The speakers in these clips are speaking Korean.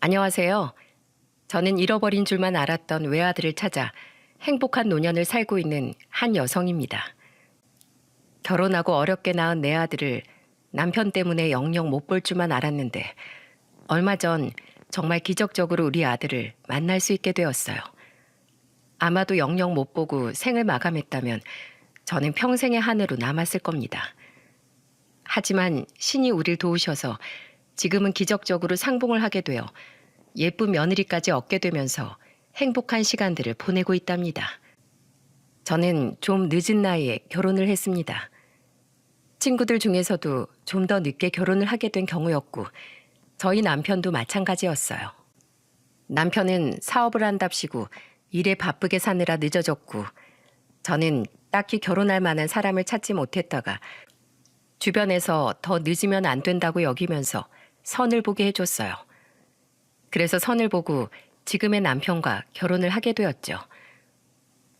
안녕하세요. 저는 잃어버린 줄만 알았던 외아들을 찾아 행복한 노년을 살고 있는 한 여성입니다. 결혼하고 어렵게 낳은 내 아들을 남편 때문에 영영 못 볼 줄만 알았는데 얼마 전 정말 기적적으로 우리 아들을 만날 수 있게 되었어요. 아마도 영영 못 보고 생을 마감했다면 저는 평생의 한해로 남았을 겁니다. 하지만 신이 우리를 도우셔서 지금은 기적적으로 상봉을 하게 되어 예쁜 며느리까지 얻게 되면서 행복한 시간들을 보내고 있답니다. 저는 좀 늦은 나이에 결혼을 했습니다. 친구들 중에서도 좀 더 늦게 결혼을 하게 된 경우였고 저희 남편도 마찬가지였어요. 남편은 사업을 한답시고 일에 바쁘게 사느라 늦어졌고 저는 딱히 결혼할 만한 사람을 찾지 못했다가 주변에서 더 늦으면 안 된다고 여기면서 선을 보게 해줬어요. 그래서 선을 보고 지금의 남편과 결혼을 하게 되었죠.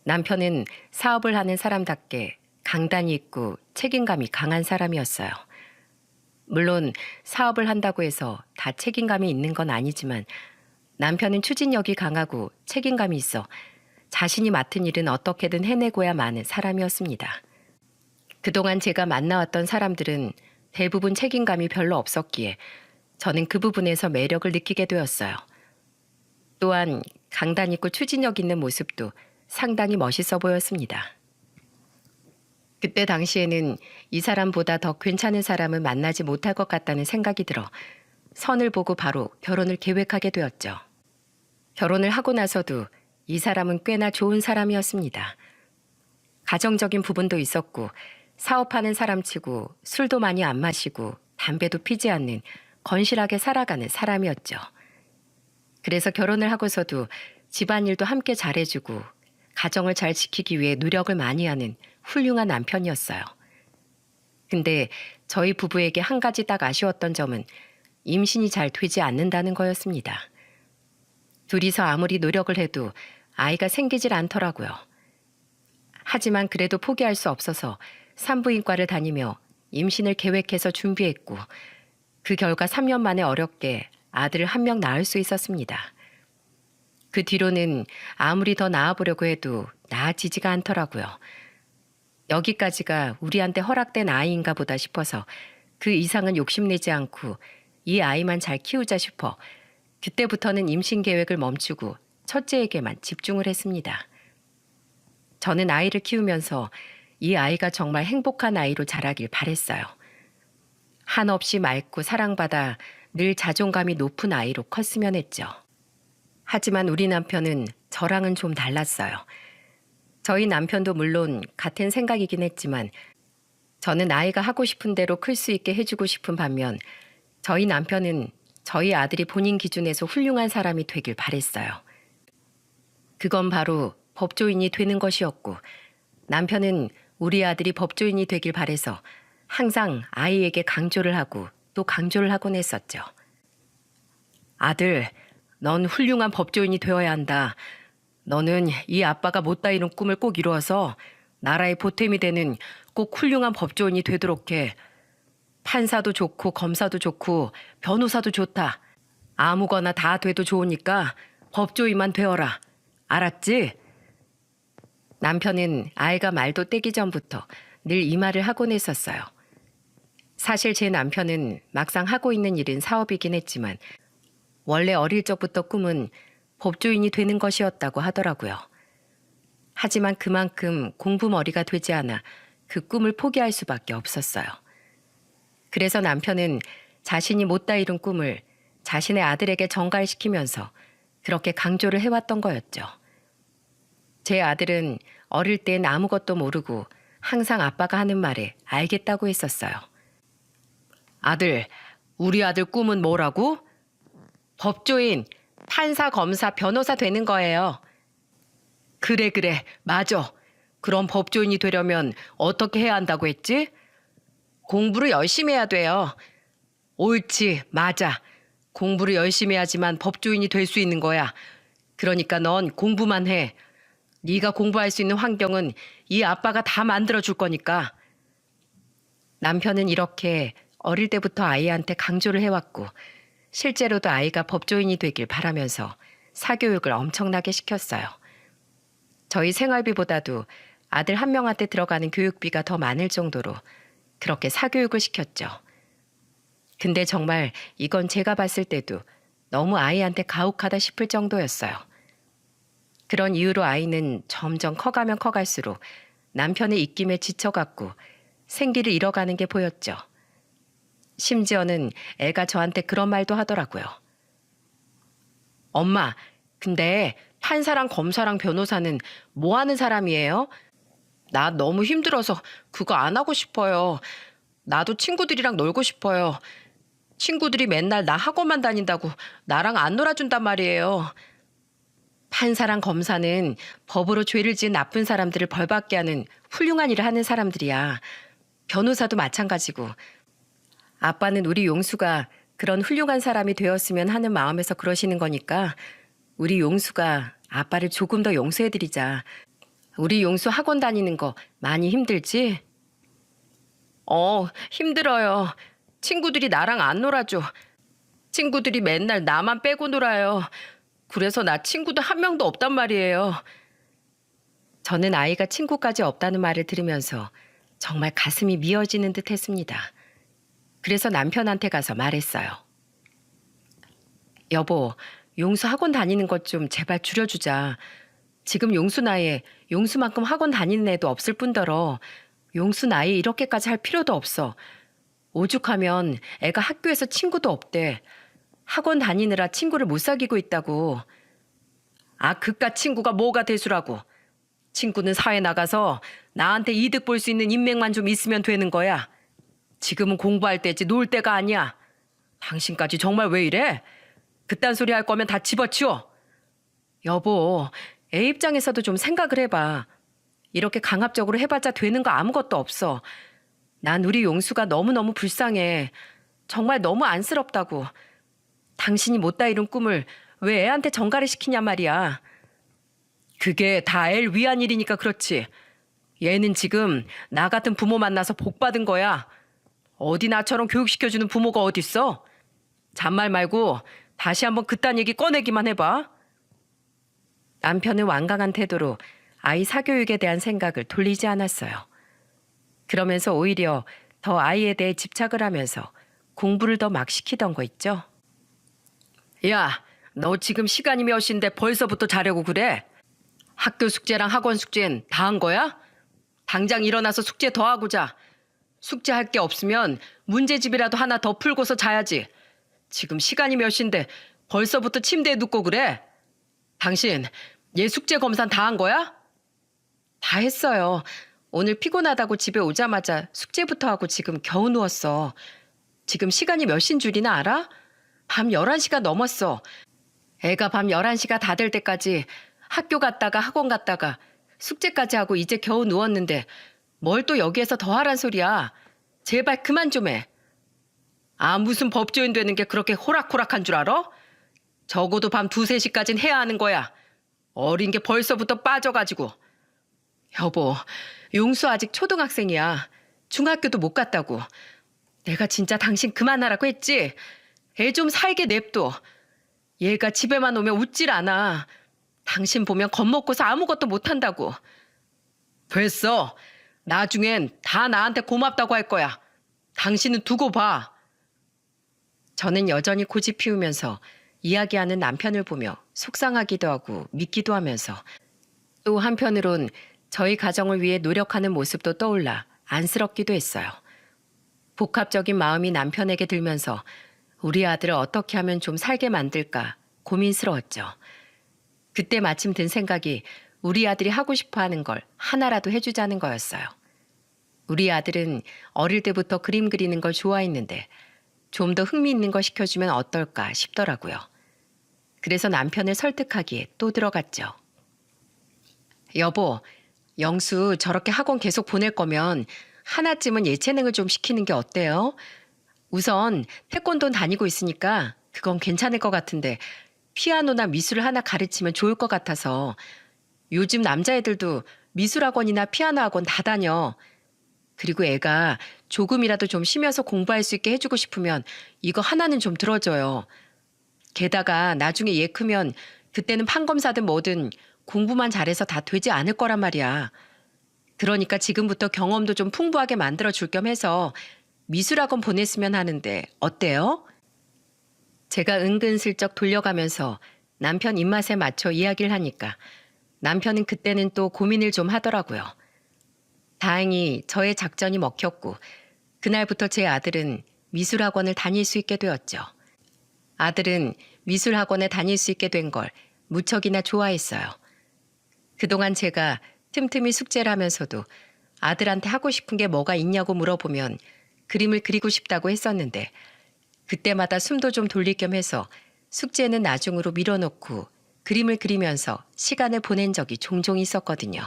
남편은 사업을 하는 사람답게 강단이 있고 책임감이 강한 사람이었어요. 물론 사업을 한다고 해서 다 책임감이 있는 건 아니지만 남편은 추진력이 강하고 책임감이 있어 자신이 맡은 일은 어떻게든 해내고야 마는 사람이었습니다. 그동안 제가 만나왔던 사람들은 대부분 책임감이 별로 없었기에 저는 그 부분에서 매력을 느끼게 되었어요. 또한 강단 있고 추진력 있는 모습도 상당히 멋있어 보였습니다. 그때 당시에는 이 사람보다 더 괜찮은 사람은 만나지 못할 것 같다는 생각이 들어 선을 보고 바로 결혼을 계획하게 되었죠. 결혼을 하고 나서도 이 사람은 꽤나 좋은 사람이었습니다. 가정적인 부분도 있었고 사업하는 사람치고 술도 많이 안 마시고 담배도 피지 않는 건실하게 살아가는 사람이었죠. 그래서 결혼을 하고서도 집안일도 함께 잘해주고 가정을 잘 지키기 위해 노력을 많이 하는 훌륭한 남편이었어요. 근데 저희 부부에게 한 가지 딱 아쉬웠던 점은 임신이 잘 되지 않는다는 거였습니다. 둘이서 아무리 노력을 해도 아이가 생기질 않더라고요. 하지만 그래도 포기할 수 없어서 산부인과를 다니며 임신을 계획해서 준비했고 그 결과 3년 만에 어렵게 아들을 한 명 낳을 수 있었습니다. 그 뒤로는 아무리 더 낳아보려고 해도 나아지지가 않더라고요. 여기까지가 우리한테 허락된 아이인가 보다 싶어서 그 이상은 욕심내지 않고 이 아이만 잘 키우자 싶어 그때부터는 임신 계획을 멈추고 첫째에게만 집중을 했습니다. 저는 아이를 키우면서 이 아이가 정말 행복한 아이로 자라길 바랬어요. 한없이 맑고 사랑받아 늘 자존감이 높은 아이로 컸으면 했죠. 하지만 우리 남편은 저랑은 좀 달랐어요. 저희 남편도 물론 같은 생각이긴 했지만 저는 아이가 하고 싶은 대로 클 수 있게 해주고 싶은 반면 저희 남편은 저희 아들이 본인 기준에서 훌륭한 사람이 되길 바랬어요. 그건 바로 법조인이 되는 것이었고 남편은 우리 아들이 법조인이 되길 바래서 항상 아이에게 강조를 하고 또 강조를 하곤 했었죠. 아들, 넌 훌륭한 법조인이 되어야 한다. 너는 이 아빠가 못다 이룬 꿈을 꼭 이루어서 나라의 보탬이 되는 꼭 훌륭한 법조인이 되도록 해. 판사도 좋고 검사도 좋고 변호사도 좋다. 아무거나 다 돼도 좋으니까 법조인만 되어라. 알았지? 남편은 아이가 말도 떼기 전부터 늘 이 말을 하곤 했었어요. 사실 제 남편은 막상 하고 있는 일은 사업이긴 했지만 원래 어릴 적부터 꿈은 법조인이 되는 것이었다고 하더라고요. 하지만 그만큼 공부머리가 되지 않아 그 꿈을 포기할 수밖에 없었어요. 그래서 남편은 자신이 못다 이룬 꿈을 자신의 아들에게 전가시키면서 그렇게 강조를 해왔던 거였죠. 제 아들은 어릴 땐 아무것도 모르고 항상 아빠가 하는 말에 알겠다고 했었어요. 아들, 우리 아들 꿈은 뭐라고? 법조인, 판사, 검사, 변호사 되는 거예요. 그래, 맞아. 그럼 법조인이 되려면 어떻게 해야 한다고 했지? 공부를 열심히 해야 돼요. 옳지, 맞아. 공부를 열심히 해야지만 법조인이 될 수 있는 거야. 그러니까 넌 공부만 해. 네가 공부할 수 있는 환경은 이 아빠가 다 만들어줄 거니까. 남편은 이렇게 어릴 때부터 아이한테 강조를 해왔고 실제로도 아이가 법조인이 되길 바라면서 사교육을 엄청나게 시켰어요. 저희 생활비보다도 아들 한 명한테 들어가는 교육비가 더 많을 정도로 그렇게 사교육을 시켰죠. 근데 정말 이건 제가 봤을 때도 너무 아이한테 가혹하다 싶을 정도였어요. 그런 이유로 아이는 점점 커가면 커갈수록 남편의 입김에 지쳐갔고 생기를 잃어가는 게 보였죠. 심지어는 애가 저한테 그런 말도 하더라고요. 엄마, 근데 판사랑 검사랑 변호사는 뭐 하는 사람이에요? 나 너무 힘들어서 그거 안 하고 싶어요. 나도 친구들이랑 놀고 싶어요. 친구들이 맨날 나 학원만 다닌다고 나랑 안 놀아준단 말이에요. 판사랑 검사는 법으로 죄를 지은 나쁜 사람들을 벌받게 하는 훌륭한 일을 하는 사람들이야. 변호사도 마찬가지고. 아빠는 우리 용수가 그런 훌륭한 사람이 되었으면 하는 마음에서 그러시는 거니까 우리 용수가 아빠를 조금 더 용서해드리자. 우리 용수 학원 다니는 거 많이 힘들지? 힘들어요. 친구들이 나랑 안 놀아줘. 친구들이 맨날 나만 빼고 놀아요. 그래서 나 친구도 한 명도 없단 말이에요. 저는 아이가 친구까지 없다는 말을 들으면서 정말 가슴이 미어지는 듯 했습니다. 그래서 남편한테 가서 말했어요. 여보, 용수 학원 다니는 것 좀 제발 줄여주자. 지금 용수 나이에 용수만큼 학원 다니는 애도 없을 뿐더러 용수 나이에 이렇게까지 할 필요도 없어. 오죽하면 애가 학교에서 친구도 없대. 학원 다니느라 친구를 못 사귀고 있다고. 그깟 친구가 뭐가 대수라고. 친구는 사회 나가서 나한테 이득 볼 수 있는 인맥만 좀 있으면 되는 거야. 지금은 공부할 때지 놀 때가 아니야. 당신까지 정말 왜 이래? 그딴 소리 할 거면 다 집어치워. 여보, 애 입장에서도 좀 생각을 해봐. 이렇게 강압적으로 해봤자 되는 거 아무것도 없어. 난 우리 용수가 너무너무 불쌍해. 정말 너무 안쓰럽다고. 당신이 못다 이룬 꿈을 왜 애한테 전가를 시키냔 말이야. 그게 다 애를 위한 일이니까 그렇지. 얘는 지금 나 같은 부모 만나서 복 받은 거야. 어디 나처럼 교육시켜주는 부모가 어딨어? 잔말 말고 다시 한번 그딴 얘기 꺼내기만 해봐. 남편은 완강한 태도로 아이 사교육에 대한 생각을 돌리지 않았어요. 그러면서 오히려 더 아이에 대해 집착을 하면서 공부를 더 막 시키던 거 있죠. 야, 너 지금 시간이 몇인데 벌써부터 자려고 그래? 학교 숙제랑 학원 숙제는 다 한 거야? 당장 일어나서 숙제 더 하고 자. 숙제할 게 없으면 문제집이라도 하나 더 풀고서 자야지. 지금 시간이 몇인데 벌써부터 침대에 눕고 그래? 당신 얘 숙제 검사는 다 한 거야? 다 했어요. 오늘 피곤하다고 집에 오자마자 숙제부터 하고 지금 겨우 누웠어. 지금 시간이 몇 시인 줄이나 알아? 밤 11시가 넘었어. 애가 밤 11시가 다 될 때까지 학교 갔다가 학원 갔다가 숙제까지 하고 이제 겨우 누웠는데 뭘 또 여기에서 더 하란 소리야. 제발 그만 좀 해. 무슨 법조인 되는 게 그렇게 호락호락한 줄 알아? 적어도 밤 2, 3시까진 해야 하는 거야. 어린 게 벌써부터 빠져가지고. 여보, 용수 아직 초등학생이야. 중학교도 못 갔다고. 내가 진짜 당신 그만하라고 했지? 애 좀 살게 냅둬. 얘가 집에만 오면 웃질 않아. 당신 보면 겁먹고서 아무것도 못한다고. 됐어. 나중엔 다 나한테 고맙다고 할 거야. 당신은 두고 봐. 저는 여전히 고집 피우면서 이야기하는 남편을 보며 속상하기도 하고 믿기도 하면서 또 한편으론 저희 가정을 위해 노력하는 모습도 떠올라 안쓰럽기도 했어요. 복합적인 마음이 남편에게 들면서 우리 아들을 어떻게 하면 좀 살게 만들까 고민스러웠죠. 그때 마침 든 생각이 우리 아들이 하고 싶어 하는 걸 하나라도 해주자는 거였어요. 우리 아들은 어릴 때부터 그림 그리는 걸 좋아했는데 좀 더 흥미있는 거 시켜주면 어떨까 싶더라고요. 그래서 남편을 설득하기에 또 들어갔죠. 여보, 영수 저렇게 학원 계속 보낼 거면 하나쯤은 예체능을 좀 시키는 게 어때요? 우선 태권도 다니고 있으니까 그건 괜찮을 것 같은데 피아노나 미술을 하나 가르치면 좋을 것 같아서. 요즘 남자애들도 미술학원이나 피아노 학원 다 다녀. 그리고 애가 조금이라도 좀 쉬면서 공부할 수 있게 해주고 싶으면 이거 하나는 좀 들어줘요. 게다가 나중에 얘 크면 그때는 판검사든 뭐든 공부만 잘해서 다 되지 않을 거란 말이야. 그러니까 지금부터 경험도 좀 풍부하게 만들어 줄 겸 해서 미술학원 보냈으면 하는데 어때요? 제가 은근슬쩍 돌려가면서 남편 입맛에 맞춰 이야기를 하니까 남편은 그때는 또 고민을 좀 하더라고요. 다행히 저의 작전이 먹혔고 그날부터 제 아들은 미술학원을 다닐 수 있게 되었죠. 아들은 미술학원에 다닐 수 있게 된 걸 무척이나 좋아했어요. 그동안 제가 틈틈이 숙제를 하면서도 아들한테 하고 싶은 게 뭐가 있냐고 물어보면 그림을 그리고 싶다고 했었는데 그때마다 숨도 좀 돌릴 겸 해서 숙제는 나중으로 밀어놓고 그림을 그리면서 시간을 보낸 적이 종종 있었거든요.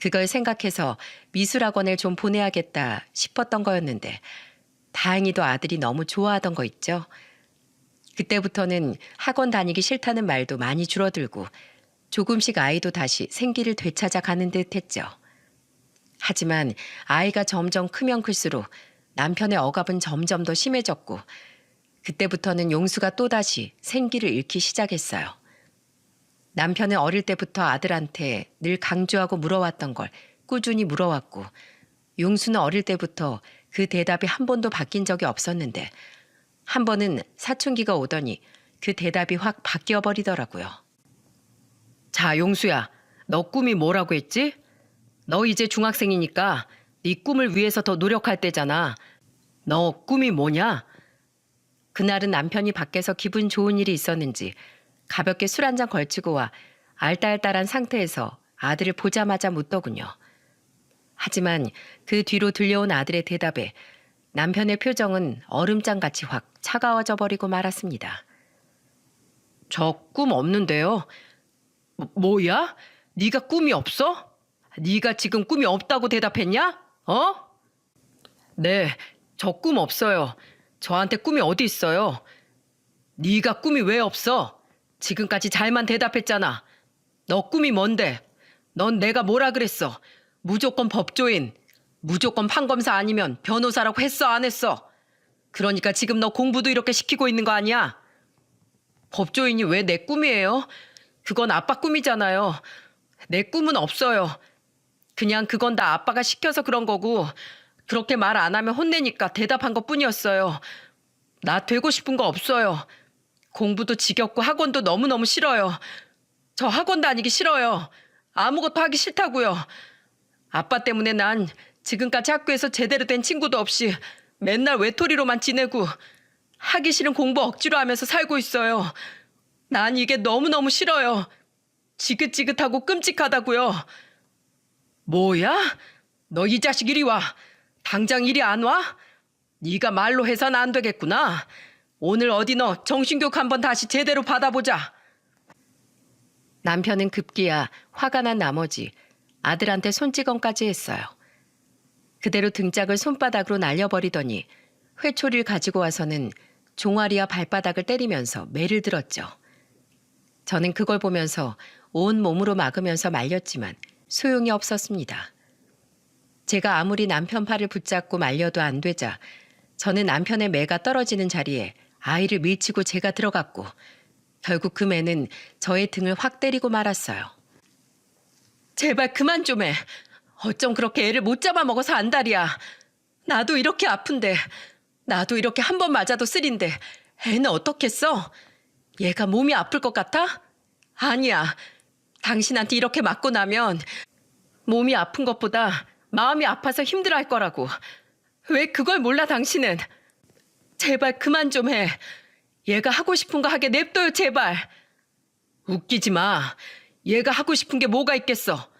그걸 생각해서 미술학원을 좀 보내야겠다 싶었던 거였는데 다행히도 아들이 너무 좋아하던 거 있죠. 그때부터는 학원 다니기 싫다는 말도 많이 줄어들고 조금씩 아이도 다시 생기를 되찾아 가는 듯 했죠. 하지만 아이가 점점 크면 클수록 남편의 억압은 점점 더 심해졌고 그때부터는 용수가 또다시 생기를 잃기 시작했어요. 남편은 어릴 때부터 아들한테 늘 강조하고 물어왔던 걸 꾸준히 물어왔고 용수는 어릴 때부터 그 대답이 한 번도 바뀐 적이 없었는데 한 번은 사춘기가 오더니 그 대답이 확 바뀌어버리더라고요. 자, 용수야, 너 꿈이 뭐라고 했지? 너 이제 중학생이니까 네 꿈을 위해서 더 노력할 때잖아. 너 꿈이 뭐냐? 그날은 남편이 밖에서 기분 좋은 일이 있었는지 가볍게 술 한 잔 걸치고 와 알딸딸한 상태에서 아들을 보자마자 묻더군요. 하지만 그 뒤로 들려온 아들의 대답에 남편의 표정은 얼음장같이 확 차가워져 버리고 말았습니다. 저 꿈 없는데요. 뭐야? 네가 꿈이 없어? 네가 지금 꿈이 없다고 대답했냐? 어? 네, 저 꿈 없어요. 저한테 꿈이 어디 있어요? 네가 꿈이 왜 없어? 지금까지 잘만 대답했잖아. 너 꿈이 뭔데? 넌 내가 뭐라 그랬어? 무조건 법조인, 무조건 판검사 아니면 변호사라고 했어 안 했어? 그러니까 지금 너 공부도 이렇게 시키고 있는 거 아니야? 법조인이 왜 내 꿈이에요? 그건 아빠 꿈이잖아요. 내 꿈은 없어요. 그냥 그건 다 아빠가 시켜서 그런 거고 그렇게 말 안 하면 혼내니까 대답한 것뿐이었어요. 나 되고 싶은 거 없어요. 공부도 지겹고 학원도 너무너무 싫어요. 저 학원 다니기 싫어요. 아무것도 하기 싫다고요. 아빠 때문에 난 지금까지 학교에서 제대로 된 친구도 없이 맨날 외톨이로만 지내고 하기 싫은 공부 억지로 하면서 살고 있어요. 난 이게 너무너무 싫어요. 지긋지긋하고 끔찍하다고요. 뭐야? 너 이 자식 이리 와. 당장 이리 안 와? 네가 말로 해선 안 되겠구나. 오늘 어디 너 정신교육 한번 다시 제대로 받아보자. 남편은 급기야 화가 난 나머지 아들한테 손찌검까지 했어요. 그대로 등짝을 손바닥으로 날려버리더니 회초리를 가지고 와서는 종아리와 발바닥을 때리면서 매를 들었죠. 저는 그걸 보면서 온 몸으로 막으면서 말렸지만 소용이 없었습니다. 제가 아무리 남편 팔을 붙잡고 말려도 안 되자 저는 남편의 매가 떨어지는 자리에 아이를 밀치고 제가 들어갔고 결국 그 매는 저의 등을 확 때리고 말았어요. 제발 그만 좀 해. 어쩜 그렇게 애를 못 잡아먹어서 안달이야. 나도 이렇게 아픈데 나도 이렇게 한 번 맞아도 쓰린데 애는 어떻겠어? 얘가 몸이 아플 것 같아? 아니야. 당신한테 이렇게 맞고 나면 몸이 아픈 것보다 마음이 아파서 힘들어할 거라고. 왜 그걸 몰라 당신은? 제발 그만 좀 해. 얘가 하고 싶은 거 하게 냅둬요 제발. 웃기지 마. 얘가 하고 싶은 게 뭐가 있겠어.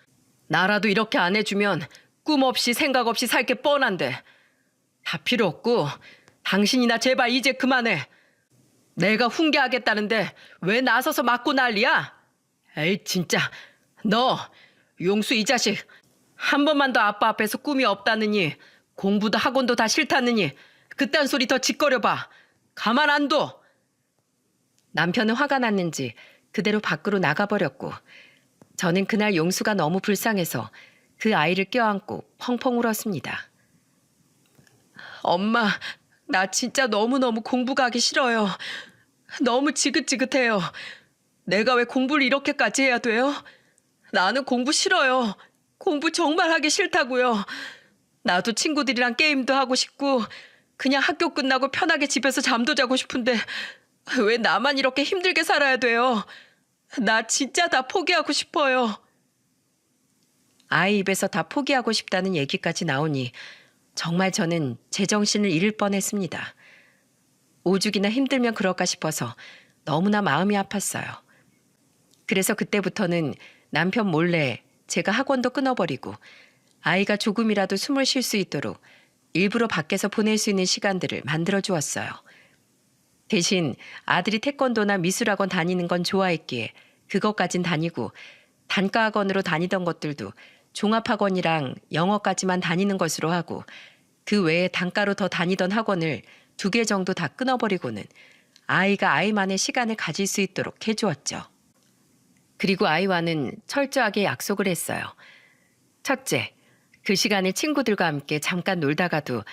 나라도 이렇게 안 해주면 꿈 없이 생각 없이 살 게 뻔한데. 다 필요 없고 당신이나 제발 이제 그만해. 내가 훈계하겠다는데 왜 나서서 맞고 난리야? 에이 진짜. 너 용수 이 자식 한 번만 더 아빠 앞에서 꿈이 없다느니 공부도 학원도 다 싫다느니 그딴 소리 더 짓거려봐. 가만 안 둬. 남편은 화가 났는지 그대로 밖으로 나가버렸고 저는 그날 용수가 너무 불쌍해서 그 아이를 껴안고 펑펑 울었습니다. 엄마, 나 진짜 너무너무 공부 가기 싫어요. 너무 지긋지긋해요. 내가 왜 공부를 이렇게까지 해야 돼요? 나는 공부 싫어요. 공부 정말 하기 싫다고요. 나도 친구들이랑 게임도 하고 싶고 그냥 학교 끝나고 편하게 집에서 잠도 자고 싶은데 왜 나만 이렇게 힘들게 살아야 돼요? 나 진짜 다 포기하고 싶어요. 아이 입에서 다 포기하고 싶다는 얘기까지 나오니 정말 저는 제정신을 잃을 뻔했습니다. 오죽이나 힘들면 그럴까 싶어서 너무나 마음이 아팠어요. 그래서 그때부터는 남편 몰래 제가 학원도 끊어버리고 아이가 조금이라도 숨을 쉴 수 있도록 일부러 밖에서 보낼 수 있는 시간들을 만들어 주었어요. 대신 아들이 태권도나 미술학원 다니는 건 좋아했기에 그것까진 다니고 단과학원으로 다니던 것들도 종합학원이랑 영어까지만 다니는 것으로 하고 그 외에 단과로 더 다니던 학원을 2개 정도 다 끊어버리고는 아이가 아이만의 시간을 가질 수 있도록 해주었죠. 그리고 아이와는 철저하게 약속을 했어요. 첫째, 그 시간에 친구들과 함께 잠깐 놀다가도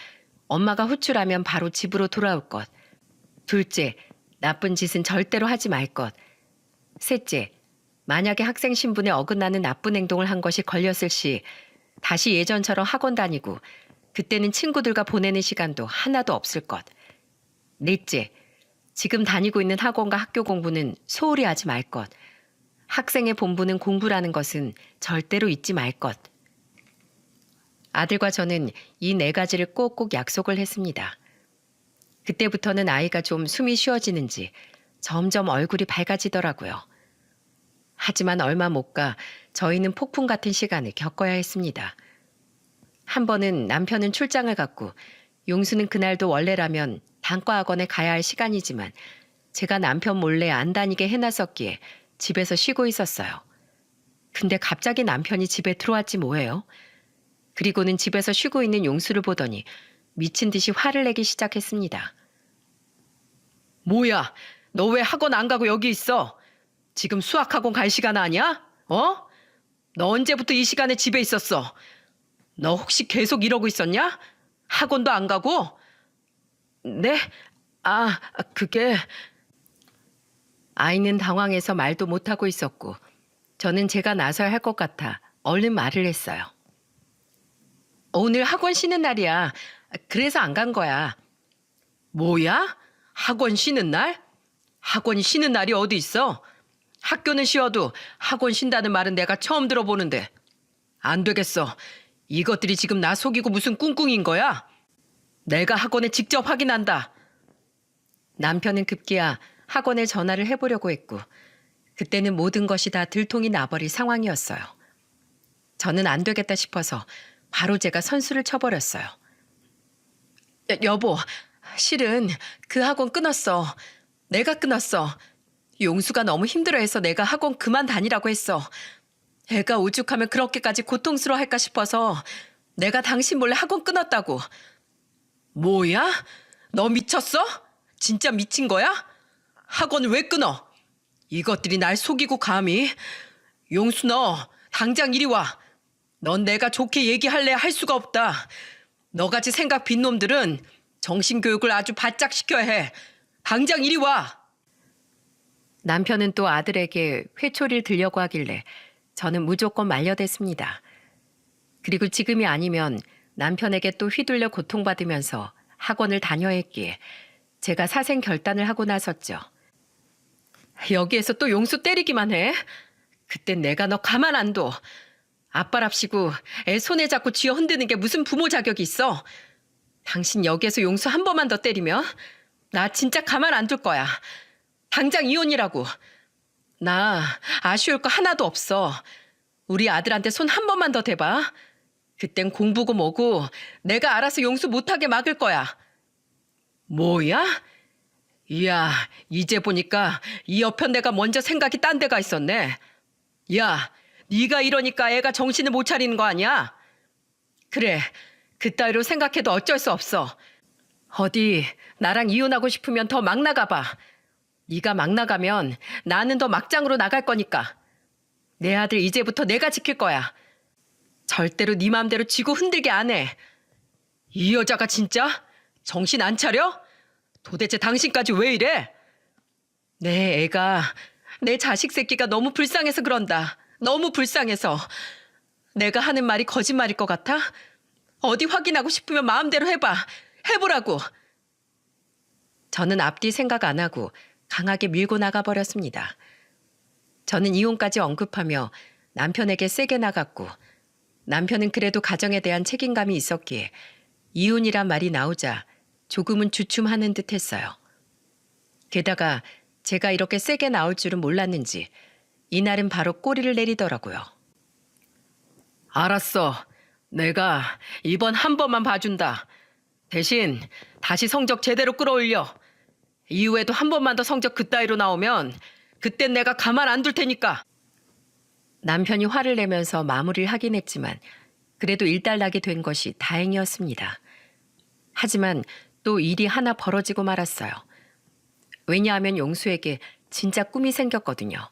엄마가 호출하면 바로 집으로 돌아올 것. 둘째, 나쁜 짓은 절대로 하지 말 것. 셋째, 만약에 학생 신분에 어긋나는 나쁜 행동을 한 것이 걸렸을 시 다시 예전처럼 학원 다니고 그때는 친구들과 보내는 시간도 하나도 없을 것. 넷째, 지금 다니고 있는 학원과 학교 공부는 소홀히 하지 말 것. 학생의 본분은 공부라는 것은 절대로 잊지 말 것. 아들과 저는 이 4가지를 꼭꼭 약속을 했습니다. 그때부터는 아이가 좀 숨이 쉬어지는지 점점 얼굴이 밝아지더라고요. 하지만 얼마 못 가 저희는 폭풍 같은 시간을 겪어야 했습니다. 한 번은 남편은 출장을 갔고 용수는 그날도 원래라면 단과학원에 가야 할 시간이지만 제가 남편 몰래 안 다니게 해놨었기에 집에서 쉬고 있었어요. 근데 갑자기 남편이 집에 들어왔지 뭐예요. 그리고는 집에서 쉬고 있는 용수를 보더니 미친 듯이 화를 내기 시작했습니다. 뭐야, 너 왜 학원 안 가고 여기 있어? 지금 수학학원 갈 시간 아니야? 어? 너 언제부터 이 시간에 집에 있었어? 너 혹시 계속 이러고 있었냐? 학원도 안 가고? 네? 그게... 아이는 당황해서 말도 못하고 있었고 저는 제가 나서야 할 것 같아 얼른 말을 했어요. 오늘 학원 쉬는 날이야. 그래서 안 간 거야. 뭐야? 학원 쉬는 날? 학원이 쉬는 날이 어디 있어? 학교는 쉬어도 학원 쉰다는 말은 내가 처음 들어보는데. 안 되겠어. 이것들이 지금 나 속이고 무슨 꿍꿍인 거야? 내가 학원에 직접 확인한다. 남편은 급기야 학원에 전화를 해보려고 했고 그때는 모든 것이 다 들통이 나버릴 상황이었어요. 저는 안 되겠다 싶어서 바로 제가 선수를 쳐버렸어요. 여보, 실은 그 학원 끊었어. 내가 끊었어. 용수가 너무 힘들어해서 내가 학원 그만 다니라고 했어. 애가 오죽하면 그렇게까지 고통스러워할까 싶어서 내가 당신 몰래 학원 끊었다고. 뭐야? 너 미쳤어? 진짜 미친 거야? 학원 왜 끊어? 이것들이 날 속이고 감히. 용수 너 당장 이리 와. 넌 내가 좋게 얘기할래 할 수가 없다. 너같이 생각 빈 놈들은 정신교육을 아주 바짝 시켜야 해. 당장 이리 와. 남편은 또 아들에게 회초리를 들려고 하길래 저는 무조건 말려댔습니다. 그리고 지금이 아니면 남편에게 또 휘둘려 고통받으면서 학원을 다녀야 했기에 제가 사생 결단을 하고 나섰죠. 여기에서 또 용수 때리기만 해? 그땐 내가 너 가만 안 둬. 아빠랍시고 애 손에 잡고 쥐어 흔드는 게 무슨 부모 자격이 있어? 당신 여기에서 용수 한 번만 더 때리면 나 진짜 가만 안 둘 거야. 당장 이혼이라고. 나 아쉬울 거 하나도 없어. 우리 아들한테 손 한 번만 더 대봐. 그땐 공부고 뭐고 내가 알아서 용수 못하게 막을 거야. 뭐야? 이야, 이제 보니까 이 여편 내가 먼저 생각이 딴 데가 있었네. 야, 네가 이러니까 애가 정신을 못 차리는 거 아니야? 그래, 그따위로 생각해도 어쩔 수 없어. 어디 나랑 이혼하고 싶으면 더 막 나가봐. 네가 막 나가면 나는 더 막장으로 나갈 거니까. 내 아들 이제부터 내가 지킬 거야. 절대로 네 마음대로 쥐고 흔들게 안 해. 이 여자가 진짜 정신 안 차려? 도대체 당신까지 왜 이래? 내 애가, 내 자식 새끼가 너무 불쌍해서 그런다. 너무 불쌍해서. 내가 하는 말이 거짓말일 것 같아? 어디 확인하고 싶으면 마음대로 해봐. 해보라고. 저는 앞뒤 생각 안 하고 강하게 밀고 나가버렸습니다. 저는 이혼까지 언급하며 남편에게 세게 나갔고 남편은 그래도 가정에 대한 책임감이 있었기에 이혼이란 말이 나오자 조금은 주춤하는 듯 했어요. 게다가 제가 이렇게 세게 나올 줄은 몰랐는지 이날은 바로 꼬리를 내리더라고요. 알았어. 내가 이번 한 번만 봐준다. 대신 다시 성적 제대로 끌어올려. 이후에도 한 번만 더 성적 그따위로 나오면 그땐 내가 가만 안 둘 테니까. 남편이 화를 내면서 마무리를 하긴 했지만 그래도 일단락이 된 것이 다행이었습니다. 하지만 또 일이 하나 벌어지고 말았어요. 왜냐하면 용수에게 진짜 꿈이 생겼거든요.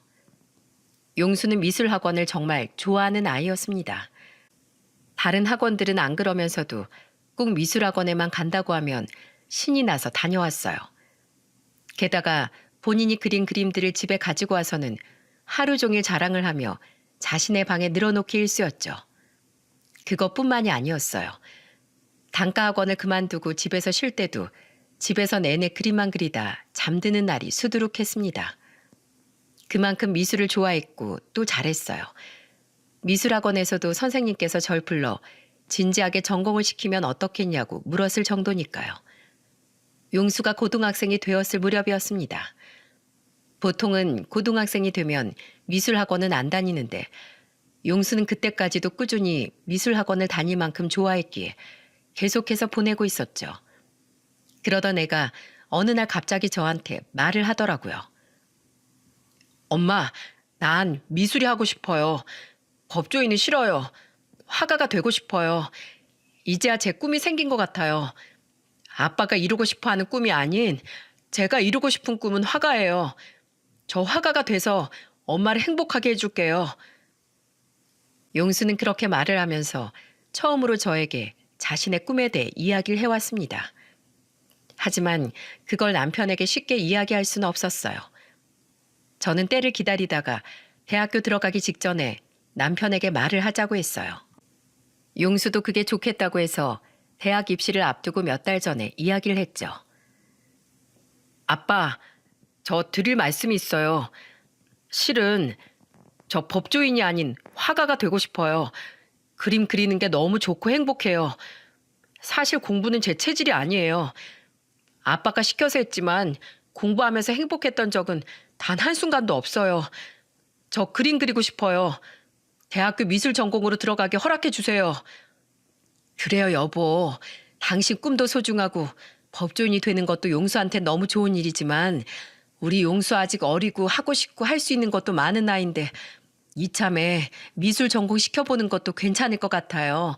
용수는 미술학원을 정말 좋아하는 아이였습니다. 다른 학원들은 안 그러면서도 꼭 미술학원에만 간다고 하면 신이 나서 다녀왔어요. 게다가 본인이 그린 그림들을 집에 가지고 와서는 하루 종일 자랑을 하며 자신의 방에 늘어놓기 일쑤였죠. 그것뿐만이 아니었어요. 단과학원을 그만두고 집에서 쉴 때도 집에서 내내 그림만 그리다 잠드는 날이 수두룩했습니다. 그만큼 미술을 좋아했고 또 잘했어요. 미술학원에서도 선생님께서 절 불러 진지하게 전공을 시키면 어떻겠냐고 물었을 정도니까요. 용수가 고등학생이 되었을 무렵이었습니다. 보통은 고등학생이 되면 미술학원은 안 다니는데 용수는 그때까지도 꾸준히 미술학원을 다닐 만큼 좋아했기에 계속해서 보내고 있었죠. 그러던 애가 어느 날 갑자기 저한테 말을 하더라고요. 엄마, 난 미술이 하고 싶어요. 법조인은 싫어요. 화가가 되고 싶어요. 이제야 제 꿈이 생긴 것 같아요. 아빠가 이루고 싶어하는 꿈이 아닌 제가 이루고 싶은 꿈은 화가예요. 저 화가가 돼서 엄마를 행복하게 해줄게요. 용수는 그렇게 말을 하면서 처음으로 저에게 자신의 꿈에 대해 이야기를 해왔습니다. 하지만 그걸 남편에게 쉽게 이야기할 수는 없었어요. 저는 때를 기다리다가 대학교 들어가기 직전에 남편에게 말을 하자고 했어요. 용수도 그게 좋겠다고 해서 대학 입시를 앞두고 몇 달 전에 이야기를 했죠. 아빠, 저 드릴 말씀이 있어요. 실은 저 법조인이 아닌 화가가 되고 싶어요. 그림 그리는 게 너무 좋고 행복해요. 사실 공부는 제 체질이 아니에요. 아빠가 시켜서 했지만 공부하면서 행복했던 적은 단 한순간도 없어요. 저 그림 그리고 싶어요. 대학교 미술 전공으로 들어가게 허락해 주세요. 그래요, 여보. 당신 꿈도 소중하고 법조인이 되는 것도 용수한테 너무 좋은 일이지만 우리 용수 아직 어리고 하고 싶고 할 수 있는 것도 많은 나이인데 이참에 미술 전공 시켜보는 것도 괜찮을 것 같아요.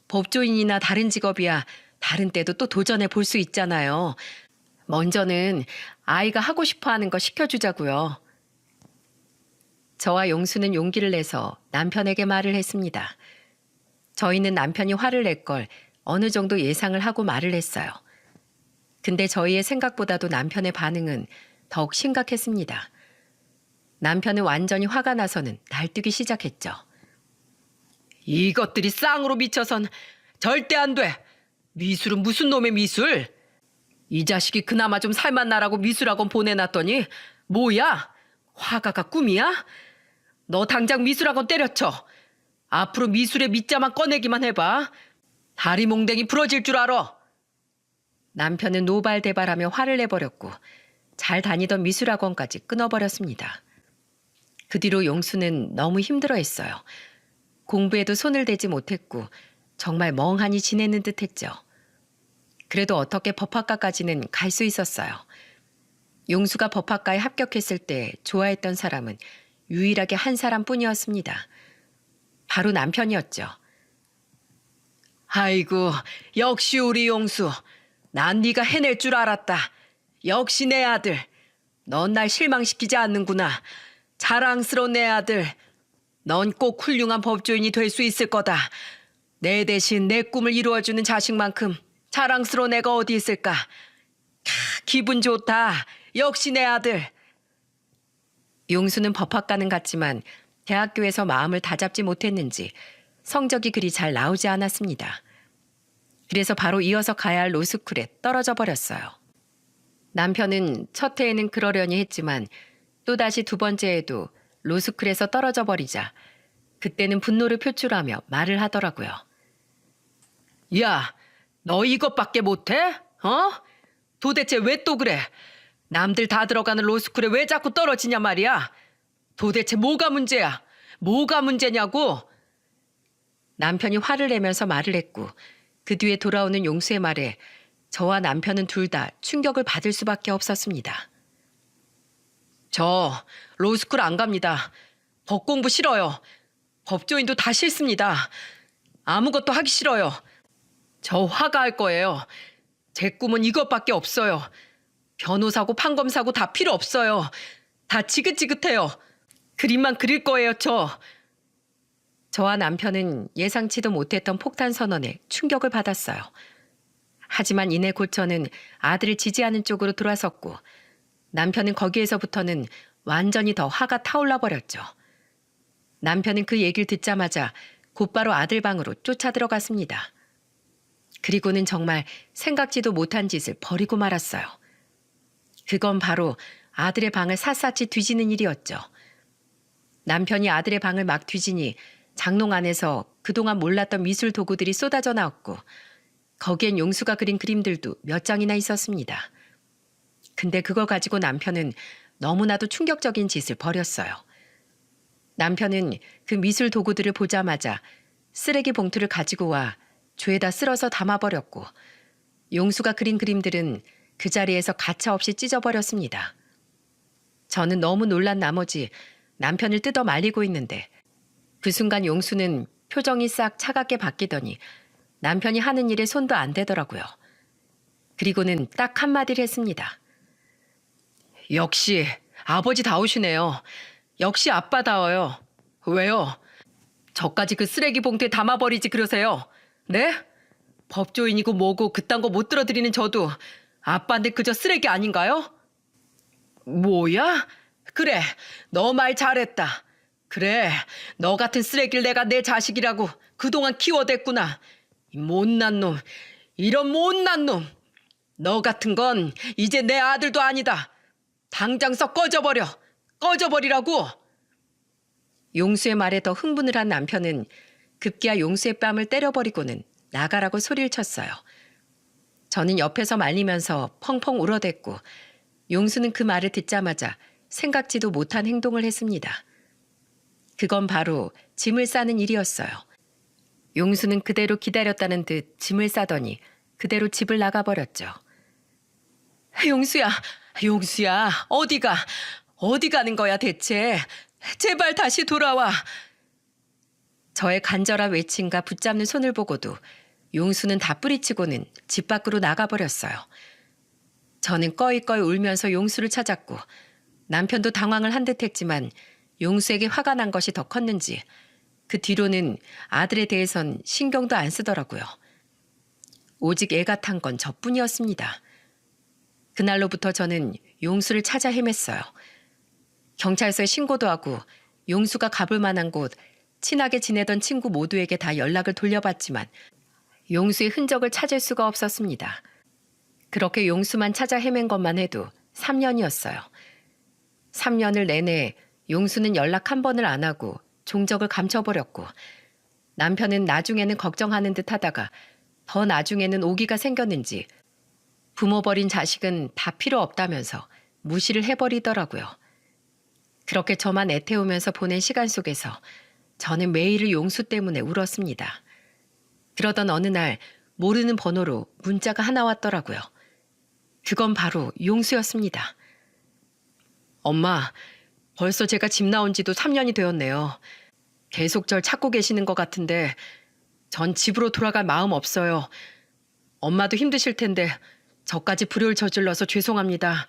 법조인이나 다른 직업이야 다른 때도 또 도전해 볼 수 있잖아요. 먼저는 아이가 하고 싶어 하는 거 시켜주자고요. 저와 용수는 용기를 내서 남편에게 말을 했습니다. 저희는 남편이 화를 낼 걸 어느 정도 예상을 하고 말을 했어요. 근데 저희의 생각보다도 남편의 반응은 더욱 심각했습니다. 남편은 완전히 화가 나서는 날뛰기 시작했죠. 이것들이 쌍으로 미쳐선 절대 안 돼. 미술은 무슨 놈의 미술? 이 자식이 그나마 좀 살맛나라고 미술학원 보내놨더니 뭐야? 화가가 꿈이야? 너 당장 미술학원 때려쳐. 앞으로 미술의 밑자만 꺼내기만 해봐. 다리 몽댕이 부러질 줄 알아. 남편은 노발대발하며 화를 내버렸고 잘 다니던 미술학원까지 끊어버렸습니다. 그 뒤로 용수는 너무 힘들어했어요. 공부에도 손을 대지 못했고 정말 멍하니 지내는 듯했죠. 그래도 어떻게 법학과까지는 갈 수 있었어요. 용수가 법학과에 합격했을 때 좋아했던 사람은 유일하게 한 사람뿐이었습니다. 바로 남편이었죠. 아이고, 역시 우리 용수. 난 네가 해낼 줄 알았다. 역시 내 아들. 넌 날 실망시키지 않는구나. 자랑스러운 내 아들. 넌 꼭 훌륭한 법조인이 될 수 있을 거다. 내 대신 내 꿈을 이루어주는 자식만큼 자랑스러운 애가 어디 있을까. 기분 좋다. 역시 내 아들. 용수는 법학과는 갔지만 대학교에서 마음을 다잡지 못했는지 성적이 그리 잘 나오지 않았습니다. 그래서 바로 이어서 가야 할 로스쿨에 떨어져 버렸어요. 남편은 첫 해에는 그러려니 했지만 또다시 두 번째에도 로스쿨에서 떨어져 버리자 그때는 분노를 표출하며 말을 하더라고요. 야, 너 이것밖에 못해? 어? 도대체 왜 또 그래? 남들 다 들어가는 로스쿨에 왜 자꾸 떨어지냐 말이야? 도대체 뭐가 문제야? 뭐가 문제냐고? 남편이 화를 내면서 말을 했고 그 뒤에 돌아오는 용수의 말에 저와 남편은 둘 다 충격을 받을 수밖에 없었습니다. 저 로스쿨 안 갑니다. 법 공부 싫어요. 법조인도 다 싫습니다. 아무것도 하기 싫어요. 저 화가할 거예요. 제 꿈은 이것밖에 없어요. 변호사고 판검사고 다 필요 없어요. 다 지긋지긋해요. 그림만 그릴 거예요, 저. 저와 남편은 예상치도 못했던 폭탄 선언에 충격을 받았어요. 하지만 이내 곧 저는 아들을 지지하는 쪽으로 돌아섰고 남편은 거기에서부터는 완전히 더 화가 타올라 버렸죠. 남편은 그 얘기를 듣자마자 곧바로 아들 방으로 쫓아 들어갔습니다. 그리고는 정말 생각지도 못한 짓을 벌이고 말았어요. 그건 바로 아들의 방을 샅샅이 뒤지는 일이었죠. 남편이 아들의 방을 막 뒤지니 장롱 안에서 그동안 몰랐던 미술 도구들이 쏟아져 나왔고 거기엔 용수가 그린 그림들도 몇 장이나 있었습니다. 근데 그걸 가지고 남편은 너무나도 충격적인 짓을 벌였어요. 남편은 그 미술 도구들을 보자마자 쓰레기 봉투를 가지고 와 조에다 쓸어서 담아버렸고 용수가 그린 그림들은 그 자리에서 가차없이 찢어버렸습니다. 저는 너무 놀란 나머지 남편을 뜯어 말리고 있는데 그 순간 용수는 표정이 싹 차갑게 바뀌더니 남편이 하는 일에 손도 안 대더라고요. 그리고는 딱 한마디를 했습니다. 역시 아버지다우시네요. 역시 아빠다워요. 왜요? 저까지 그 쓰레기 봉투에 담아버리지 그러세요. 네? 법조인이고 뭐고 그딴 거 못 들어드리는 저도 아빠인데 그저 쓰레기 아닌가요? 뭐야? 그래, 너 말 잘했다. 그래, 너 같은 쓰레기를 내가 내 자식이라고 그동안 키워댔구나. 이 못난 놈, 이런 못난 놈. 너 같은 건 이제 내 아들도 아니다. 당장 썩 꺼져버려. 꺼져버리라고. 용수의 말에 더 흥분을 한 남편은 급기야 용수의 뺨을 때려버리고는 나가라고 소리를 쳤어요. 저는 옆에서 말리면서 펑펑 울어댔고 용수는 그 말을 듣자마자 생각지도 못한 행동을 했습니다. 그건 바로 짐을 싸는 일이었어요. 용수는 그대로 기다렸다는 듯 짐을 싸더니 그대로 집을 나가버렸죠. 용수야, 용수야, 어디 가는 거야 대체? 제발 다시 돌아와. 저의 간절한 외침과 붙잡는 손을 보고도 용수는 다 뿌리치고는 집 밖으로 나가버렸어요. 저는 꺼이꺼이 울면서 용수를 찾았고 남편도 당황을 한 듯했지만 용수에게 화가 난 것이 더 컸는지 그 뒤로는 아들에 대해선 신경도 안 쓰더라고요. 오직 애가 탄 건 저뿐이었습니다. 그날로부터 저는 용수를 찾아 헤맸어요. 경찰서에 신고도 하고 용수가 가볼 만한 곳, 친하게 지내던 친구 모두에게 다 연락을 돌려봤지만 용수의 흔적을 찾을 수가 없었습니다. 그렇게 용수만 찾아 헤맨 것만 해도 3년이었어요. 3년을 내내 용수는 연락 한 번을 안 하고 종적을 감춰버렸고 남편은 나중에는 걱정하는 듯 하다가 더 나중에는 오기가 생겼는지 부모 버린 자식은 다 필요 없다면서 무시를 해버리더라고요. 그렇게 저만 애태우면서 보낸 시간 속에서 저는 매일을 용수 때문에 울었습니다. 그러던 어느 날 모르는 번호로 문자가 하나 왔더라고요. 그건 바로 용수였습니다. 엄마, 벌써 제가 집 나온 지도 3년이 되었네요. 계속 절 찾고 계시는 것 같은데 전 집으로 돌아갈 마음 없어요. 엄마도 힘드실 텐데 저까지 불효를 저질러서 죄송합니다.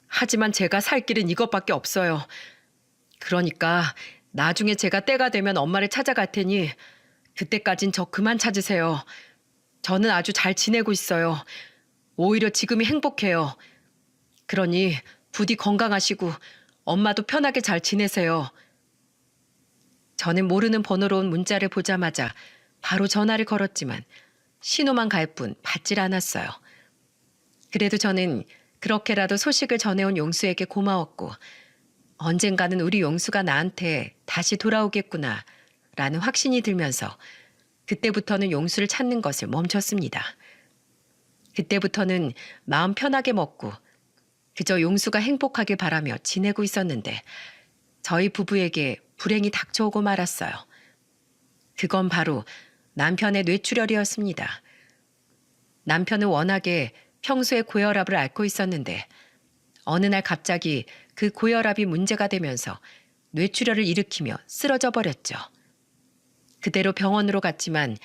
하지만 제가 살 길은 이것밖에 없어요. 그러니까 나중에 제가 때가 되면 엄마를 찾아갈 테니 그때까진 저 그만 찾으세요. 저는 아주 잘 지내고 있어요. 오히려 지금이 행복해요. 그러니 부디 건강하시고 엄마도 편하게 잘 지내세요. 저는 모르는 번호로 온 문자를 보자마자 바로 전화를 걸었지만 신호만 갈 뿐 받질 않았어요. 그래도 저는 그렇게라도 소식을 전해온 용수에게 고마웠고 언젠가는 우리 용수가 나한테 다시 돌아오겠구나 라는 확신이 들면서 그때부터는 용수를 찾는 것을 멈췄습니다. 그때부터는 마음 편하게 먹고 그저 용수가 행복하길 바라며 지내고 있었는데 저희 부부에게 불행이 닥쳐오고 말았어요. 그건 바로 남편의 뇌출혈이었습니다. 남편은 워낙에 평소에 고혈압을 앓고 있었는데 어느 날 갑자기 그 고혈압이 문제가 되면서 뇌출혈을 일으키며 쓰러져 버렸죠. 그대로 병원으로 갔지만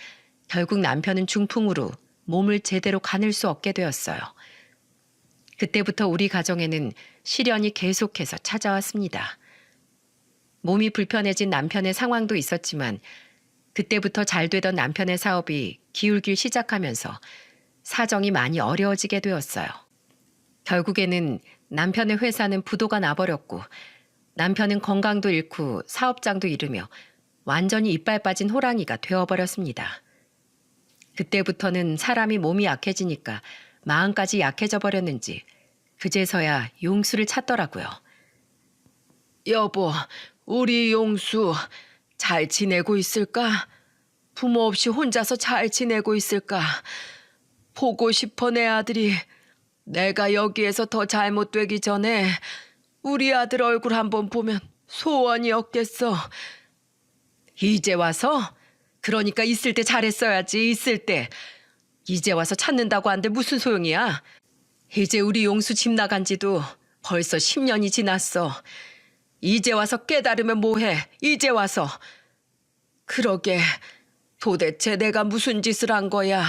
결국 남편은 중풍으로 몸을 제대로 가눌 수 없게 되었어요. 그때부터 우리 가정에는 시련이 계속해서 찾아왔습니다. 몸이 불편해진 남편의 상황도 있었지만 그때부터 잘 되던 남편의 사업이 기울기 시작하면서 사정이 많이 어려워지게 되었어요. 결국에는 남편의 회사는 부도가 나버렸고 남편은 건강도 잃고 사업장도 잃으며 완전히 이빨 빠진 호랑이가 되어버렸습니다. 그때부터는 사람이 몸이 약해지니까 마음까지 약해져 버렸는지 그제서야 용수를 찾더라고요. 여보, 우리 용수 잘 지내고 있을까? 부모 없이 혼자서 잘 지내고 있을까? 보고 싶어 내 아들이. 내가 여기에서 더 잘못되기 전에 우리 아들 얼굴 한번 보면 소원이 없겠어. 이제 와서? 그러니까 있을 때 잘했어야지, 있을 때. 이제 와서 찾는다고 한들 무슨 소용이야? 이제 우리 용수 집 나간 지도 벌써 10년이 지났어. 이제 와서 깨달으면 뭐해, 이제 와서. 그러게, 도대체 내가 무슨 짓을 한 거야.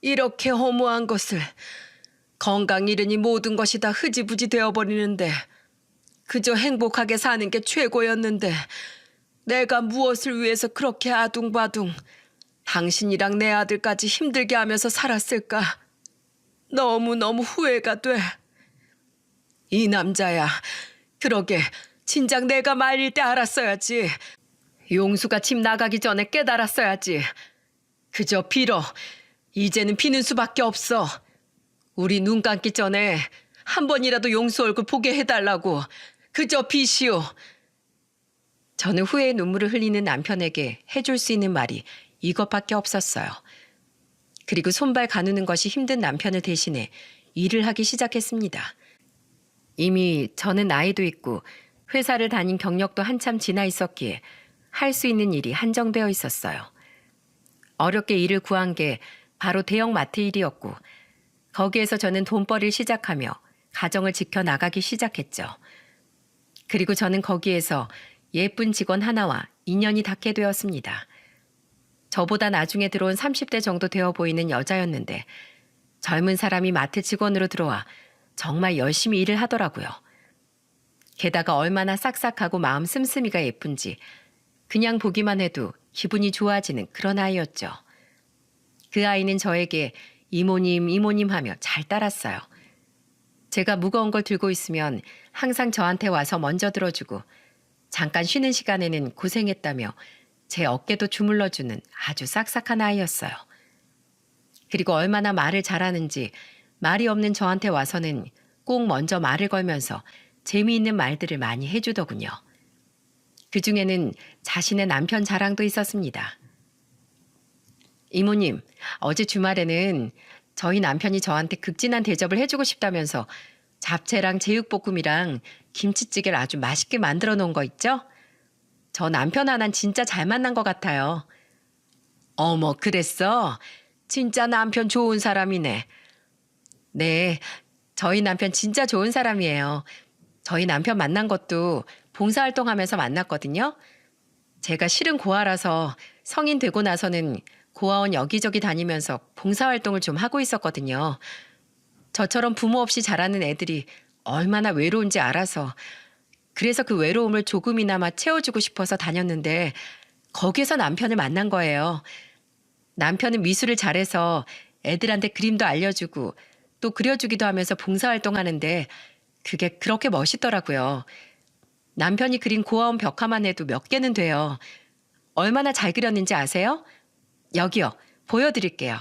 이렇게 허무한 것을. 건강 잃으니 모든 것이 다 흐지부지 되어버리는데 그저 행복하게 사는 게 최고였는데 내가 무엇을 위해서 그렇게 아둥바둥 당신이랑 내 아들까지 힘들게 하면서 살았을까. 너무너무 후회가 돼. 이 남자야, 그러게 진작 내가 말릴 때 알았어야지. 용수가 집 나가기 전에 깨달았어야지. 그저 빌어. 이제는 비는 수밖에 없어. 우리 눈 감기 전에 한 번이라도 용수 얼굴 보게 해달라고. 그저 비시오. 저는 후회의 눈물을 흘리는 남편에게 해줄 수 있는 말이 이것밖에 없었어요. 그리고 손발 가누는 것이 힘든 남편을 대신해 일을 하기 시작했습니다. 이미 저는 나이도 있고 회사를 다닌 경력도 한참 지나 있었기에 할 수 있는 일이 한정되어 있었어요. 어렵게 일을 구한 게 바로 대형 마트 일이었고 거기에서 저는 돈벌이를 시작하며 가정을 지켜나가기 시작했죠. 그리고 저는 거기에서 예쁜 직원 하나와 인연이 닿게 되었습니다. 저보다 나중에 들어온 30대 정도 되어 보이는 여자였는데 젊은 사람이 마트 직원으로 들어와 정말 열심히 일을 하더라고요. 게다가 얼마나 싹싹하고 마음 씀씀이가 예쁜지 그냥 보기만 해도 기분이 좋아지는 그런 아이였죠. 그 아이는 저에게 이모님, 이모님 하며 잘 따랐어요. 제가 무거운 걸 들고 있으면 항상 저한테 와서 먼저 들어주고 잠깐 쉬는 시간에는 고생했다며 제 어깨도 주물러주는 아주 싹싹한 아이였어요. 그리고 얼마나 말을 잘하는지 말이 없는 저한테 와서는 꼭 먼저 말을 걸면서 재미있는 말들을 많이 해주더군요. 그중에는 자신의 남편 자랑도 있었습니다. 이모님, 어제 주말에는 저희 남편이 저한테 극진한 대접을 해주고 싶다면서 잡채랑 제육볶음이랑 김치찌개를 아주 맛있게 만들어 놓은 거 있죠? 저 남편 하나는 진짜 잘 만난 것 같아요. 어머, 그랬어? 진짜 남편 좋은 사람이네. 네, 저희 남편 진짜 좋은 사람이에요. 저희 남편 만난 것도 봉사활동하면서 만났거든요. 제가 실은 고아라서 성인 되고 나서는 고아원 여기저기 다니면서 봉사활동을 좀 하고 있었거든요. 저처럼 부모 없이 자라는 애들이 얼마나 외로운지 알아서 그래서 그 외로움을 조금이나마 채워주고 싶어서 다녔는데 거기에서 남편을 만난 거예요. 남편은 미술을 잘해서 애들한테 그림도 알려주고 또 그려주기도 하면서 봉사활동하는데 그게 그렇게 멋있더라고요. 남편이 그린 고아원 벽화만 해도 몇 개는 돼요. 얼마나 잘 그렸는지 아세요? 여기요, 보여드릴게요.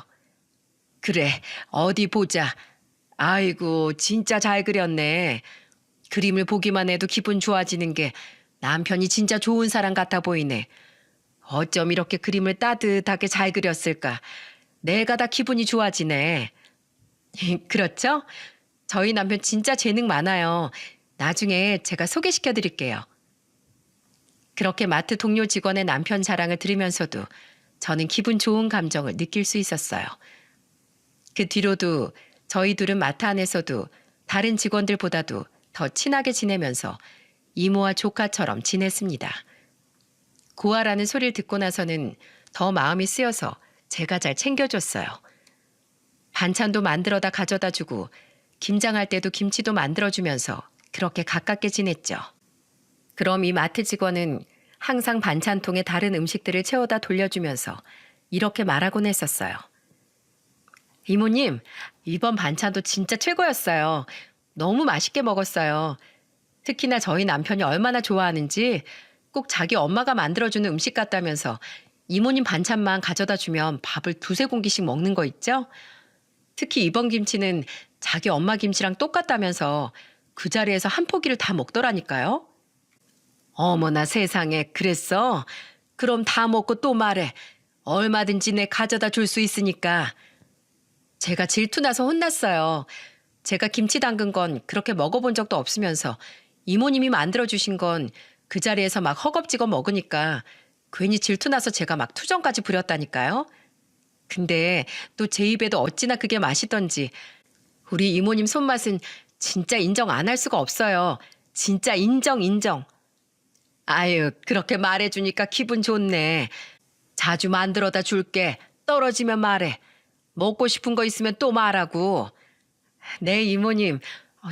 그래, 어디 보자. 아이고, 진짜 잘 그렸네. 그림을 보기만 해도 기분 좋아지는 게 남편이 진짜 좋은 사람 같아 보이네. 어쩜 이렇게 그림을 따뜻하게 잘 그렸을까? 내가 다 기분이 좋아지네. 그렇죠? 저희 남편 진짜 재능 많아요. 나중에 제가 소개시켜 드릴게요. 그렇게 마트 동료 직원의 남편 자랑을 들으면서도 저는 기분 좋은 감정을 느낄 수 있었어요. 그 뒤로도 저희 둘은 마트 안에서도 다른 직원들보다도 더 친하게 지내면서 이모와 조카처럼 지냈습니다. 고아라는 소리를 듣고 나서는 더 마음이 쓰여서 제가 잘 챙겨줬어요. 반찬도 만들어다 가져다 주고 김장할 때도 김치도 만들어주면서 그렇게 가깝게 지냈죠. 그럼 이 마트 직원은 항상 반찬통에 다른 음식들을 채워다 돌려주면서 이렇게 말하곤 했었어요. 이모님, 이번 반찬도 진짜 최고였어요. 너무 맛있게 먹었어요. 특히나 저희 남편이 얼마나 좋아하는지 꼭 자기 엄마가 만들어주는 음식 같다면서 이모님 반찬만 가져다 주면 밥을 두세 공기씩 먹는 거 있죠? 특히 이번 김치는 자기 엄마 김치랑 똑같다면서 그 자리에서 한 포기를 다 먹더라니까요. 어머나 세상에, 그랬어? 그럼 다 먹고 또 말해. 얼마든지 내 가져다 줄 수 있으니까. 제가 질투나서 혼났어요. 제가 김치 담근 건 그렇게 먹어본 적도 없으면서 이모님이 만들어주신 건 그 자리에서 막 허겁지겁 먹으니까 괜히 질투나서 제가 막 투정까지 부렸다니까요. 근데 또 제 입에도 어찌나 그게 맛있던지 우리 이모님 손맛은 진짜 인정 안 할 수가 없어요. 진짜 인정. 아유, 그렇게 말해주니까 기분 좋네. 자주 만들어다 줄게. 떨어지면 말해. 먹고 싶은 거 있으면 또 말하고. 네, 이모님.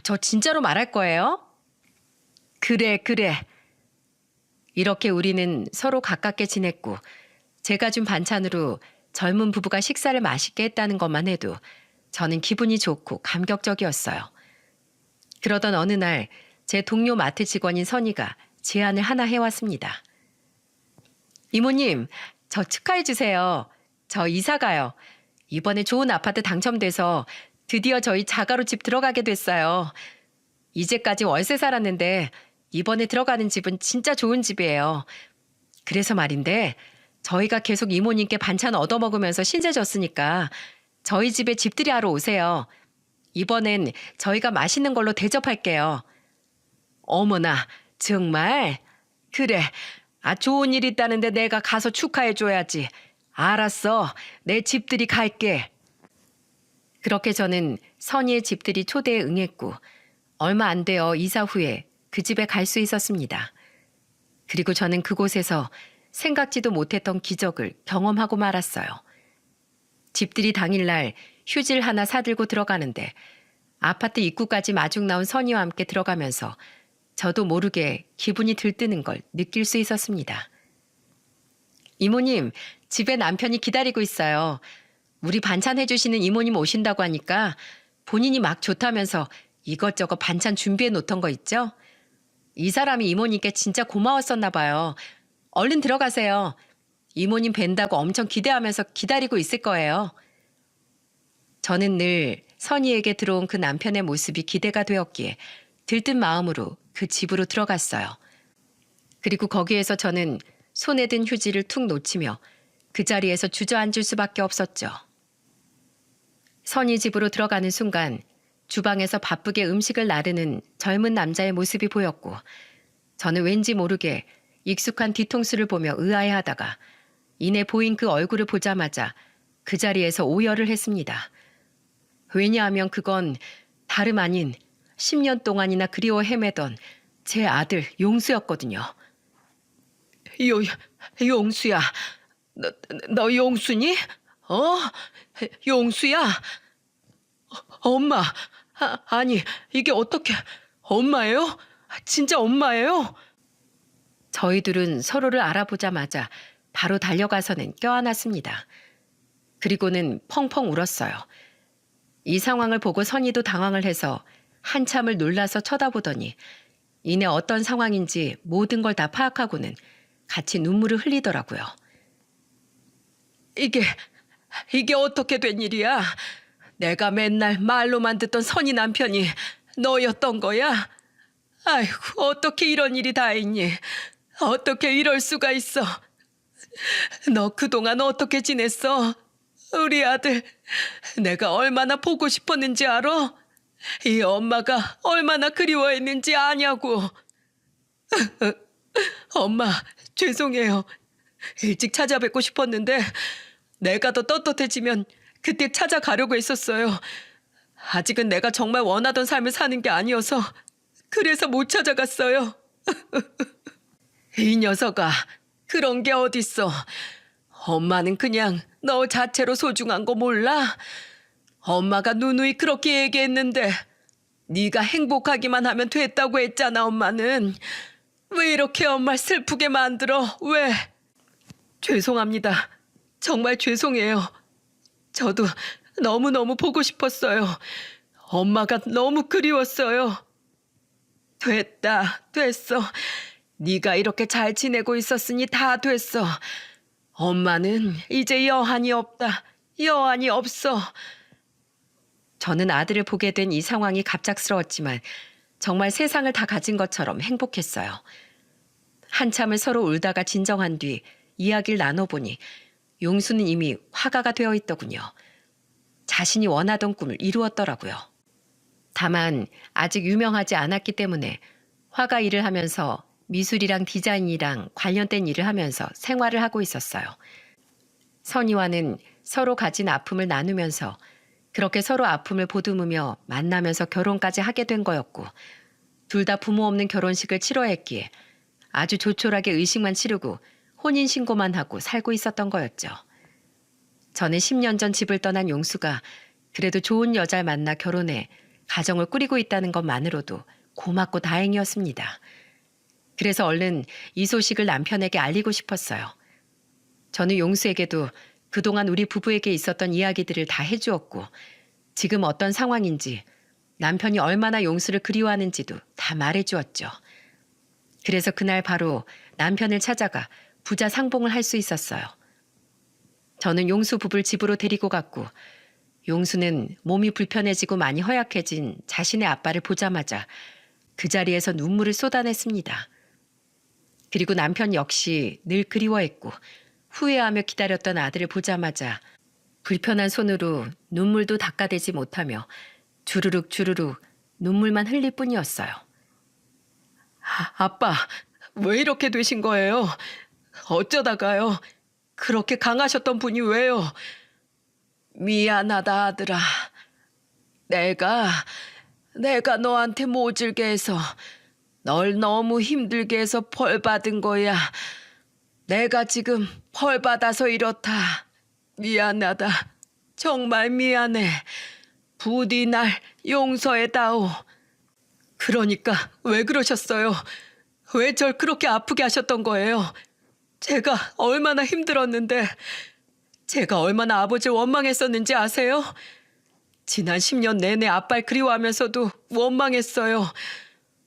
저 진짜로 말할 거예요? 그래. 이렇게 우리는 서로 가깝게 지냈고 제가 준 반찬으로 젊은 부부가 식사를 맛있게 했다는 것만 해도 저는 기분이 좋고 감격적이었어요. 그러던 어느 날 제 동료 마트 직원인 선이가 제안을 하나 해왔습니다. 이모님, 저 축하해 주세요. 저 이사 가요. 이번에 좋은 아파트 당첨돼서 드디어 저희 자가로 집 들어가게 됐어요. 이제까지 월세 살았는데 이번에 들어가는 집은 진짜 좋은 집이에요. 그래서 말인데 저희가 계속 이모님께 반찬 얻어먹으면서 신세졌으니까 저희 집에 집들이 하러 오세요. 이번엔 저희가 맛있는 걸로 대접할게요. 어머나, 정말? 그래. 좋은 일 있다는데 내가 가서 축하해줘야지. 알았어. 내 집들이 갈게. 그렇게 저는 선희의 집들이 초대에 응했고 얼마 안 되어 이사 후에 그 집에 갈 수 있었습니다. 그리고 저는 그곳에서 생각지도 못했던 기적을 경험하고 말았어요. 집들이 당일날 휴지를 하나 사들고 들어가는데 아파트 입구까지 마중 나온 선희와 함께 들어가면서 저도 모르게 기분이 들뜨는 걸 느낄 수 있었습니다. 이모님, 집에 남편이 기다리고 있어요. 우리 반찬 해주시는 이모님 오신다고 하니까 본인이 막 좋다면서 이것저것 반찬 준비해 놓던 거 있죠? 이 사람이 이모님께 진짜 고마웠었나 봐요. 얼른 들어가세요. 이모님 뵌다고 엄청 기대하면서 기다리고 있을 거예요. 저는 늘 선희에게 들어온 그 남편의 모습이 기대가 되었기에 들뜬 마음으로 그 집으로 들어갔어요. 그리고 거기에서 저는 손에 든 휴지를 툭 놓치며 그 자리에서 주저앉을 수밖에 없었죠. 선희 집으로 들어가는 순간 주방에서 바쁘게 음식을 나르는 젊은 남자의 모습이 보였고 저는 왠지 모르게 익숙한 뒤통수를 보며 의아해하다가 이내 보인 그 얼굴을 보자마자 그 자리에서 오열을 했습니다. 왜냐하면 그건 다름 아닌 10년 동안이나 그리워 헤매던 제 아들 용수였거든요. 용수야. 너 용수니? 용수야? 엄마. 아니, 이게 어떻게 엄마예요? 진짜 엄마예요? 저희 둘은 서로를 알아보자마자 바로 달려가서는 껴안았습니다. 그리고는 펑펑 울었어요. 이 상황을 보고 선희도 당황을 해서 한참을 놀라서 쳐다보더니 이내 어떤 상황인지 모든 걸 다 파악하고는 같이 눈물을 흘리더라고요. 이게 어떻게 된 일이야? 내가 맨날 말로만 듣던 선희 남편이 너였던 거야? 아이고, 어떻게 이런 일이 다 있니? 어떻게 이럴 수가 있어? 너 그동안 어떻게 지냈어? 우리 아들, 내가 얼마나 보고 싶었는지 알아? 이 엄마가 얼마나 그리워했는지 아냐고. 엄마, 죄송해요. 일찍 찾아뵙고 싶었는데 내가 더 떳떳해지면 그때 찾아가려고 했었어요. 아직은 내가 정말 원하던 삶을 사는 게 아니어서 그래서 못 찾아갔어요. 이 녀석아, 그런 게 어딨어. 엄마는 그냥 너 자체로 소중한 거 몰라? 엄마가 누누이 그렇게 얘기했는데 네가 행복하기만 하면 됐다고 했잖아, 엄마는. 왜 이렇게 엄마를 슬프게 만들어? 왜? 죄송합니다. 정말 죄송해요. 저도 너무너무 보고 싶었어요. 엄마가 너무 그리웠어요. 됐어. 네가 이렇게 잘 지내고 있었으니 다 됐어. 엄마는 이제 여한이 없다. 여한이 없어. 저는 아들을 보게 된 이 상황이 갑작스러웠지만 정말 세상을 다 가진 것처럼 행복했어요. 한참을 서로 울다가 진정한 뒤 이야기를 나눠보니 용수는 이미 화가가 되어 있더군요. 자신이 원하던 꿈을 이루었더라고요. 다만 아직 유명하지 않았기 때문에 화가 일을 하면서 미술이랑 디자인이랑 관련된 일을 하면서 생활을 하고 있었어요. 선희와는 서로 가진 아픔을 나누면서 그렇게 서로 아픔을 보듬으며 만나면서 결혼까지 하게 된 거였고 둘 다 부모 없는 결혼식을 치러했기에 아주 조촐하게 의식만 치르고 혼인신고만 하고 살고 있었던 거였죠. 저는 10년 전 집을 떠난 용수가 그래도 좋은 여자를 만나 결혼해 가정을 꾸리고 있다는 것만으로도 고맙고 다행이었습니다. 그래서 얼른 이 소식을 남편에게 알리고 싶었어요. 저는 용수에게도 그동안 우리 부부에게 있었던 이야기들을 다 해주었고 지금 어떤 상황인지 남편이 얼마나 용수를 그리워하는지도 다 말해주었죠. 그래서 그날 바로 남편을 찾아가 부자 상봉을 할 수 있었어요. 저는 용수 부부를 집으로 데리고 갔고 용수는 몸이 불편해지고 많이 허약해진 자신의 아빠를 보자마자 그 자리에서 눈물을 쏟아냈습니다. 그리고 남편 역시 늘 그리워했고 후회하며 기다렸던 아들을 보자마자 불편한 손으로 눈물도 닦아대지 못하며 주르륵 눈물만 흘릴 뿐이었어요. 아빠, 왜 이렇게 되신 거예요? 어쩌다가요? 그렇게 강하셨던 분이 왜요? 미안하다, 아들아. 내가 너한테 모질게 해서 널 너무 힘들게 해서 벌 받은 거야. 내가 지금 벌 받아서 이렇다. 미안하다. 정말 미안해. 부디 날 용서해다오. 그러니까 왜 그러셨어요? 왜 절 그렇게 아프게 하셨던 거예요? 제가 얼마나 힘들었는데, 제가 얼마나 아버지를 원망했었는지 아세요? 지난 10년 내내 아빠를 그리워하면서도 원망했어요.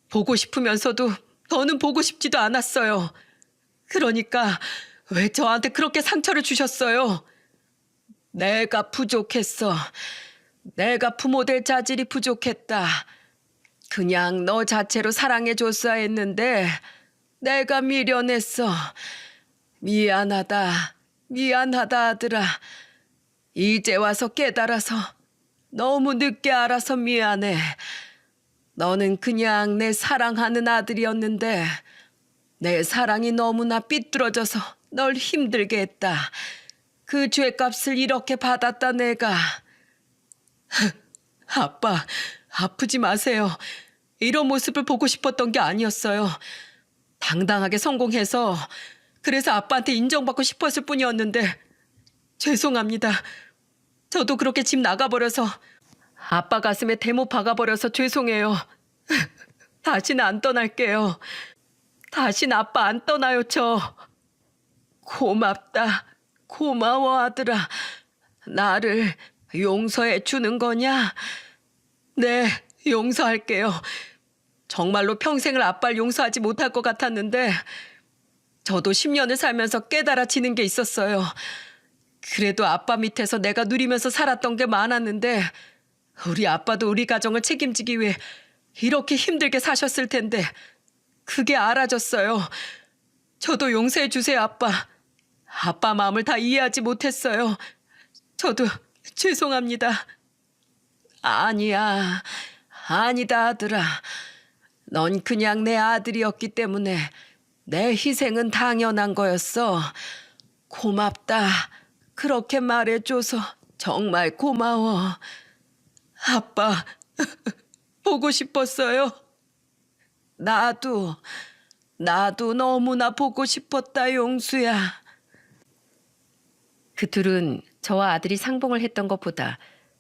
보고 싶으면서도 더는 보고 싶지도 않았어요. 그러니까 왜 저한테 그렇게 상처를 주셨어요? 내가 부족했어. 내가 부모 될 자질이 부족했다. 그냥 너 자체로 사랑해줬어야 했는데 내가 미련했어. 미안하다. 미안하다, 아들아. 이제 와서 깨달아서 너무 늦게 알아서 미안해. 너는 그냥 내 사랑하는 아들이었는데 내 사랑이 너무나 삐뚤어져서 널 힘들게 했다. 그 죄값을 이렇게 받았다, 내가. 아빠, 아프지 마세요. 이런 모습을 보고 싶었던 게 아니었어요. 당당하게 성공해서 그래서 아빠한테 인정받고 싶었을 뿐이었는데 죄송합니다. 저도 그렇게 집 나가버려서 아빠 가슴에 대못 박아버려서 죄송해요. 다시는 안 떠날게요. 다신 아빠 안 떠나요, 저. 고맙다. 고마워, 아들아. 나를 용서해 주는 거냐? 네, 용서할게요. 정말로 평생을 아빠를 용서하지 못할 것 같았는데 저도 10년을 살면서 깨달아지는 게 있었어요. 그래도 아빠 밑에서 내가 누리면서 살았던 게 많았는데 우리 아빠도 우리 가정을 책임지기 위해 이렇게 힘들게 사셨을 텐데 그게 알아졌어요. 저도 용서해 주세요, 아빠. 아빠 마음을 다 이해하지 못했어요. 저도 죄송합니다. 아니야. 아니다, 아들아. 넌 그냥 내 아들이었기 때문에 내 희생은 당연한 거였어. 고맙다. 그렇게 말해줘서 정말 고마워. 아빠, 보고 싶었어요. 나도 너무나 보고 싶었다, 용수야. 그 둘은 저와 아들이 상봉을 했던 것보다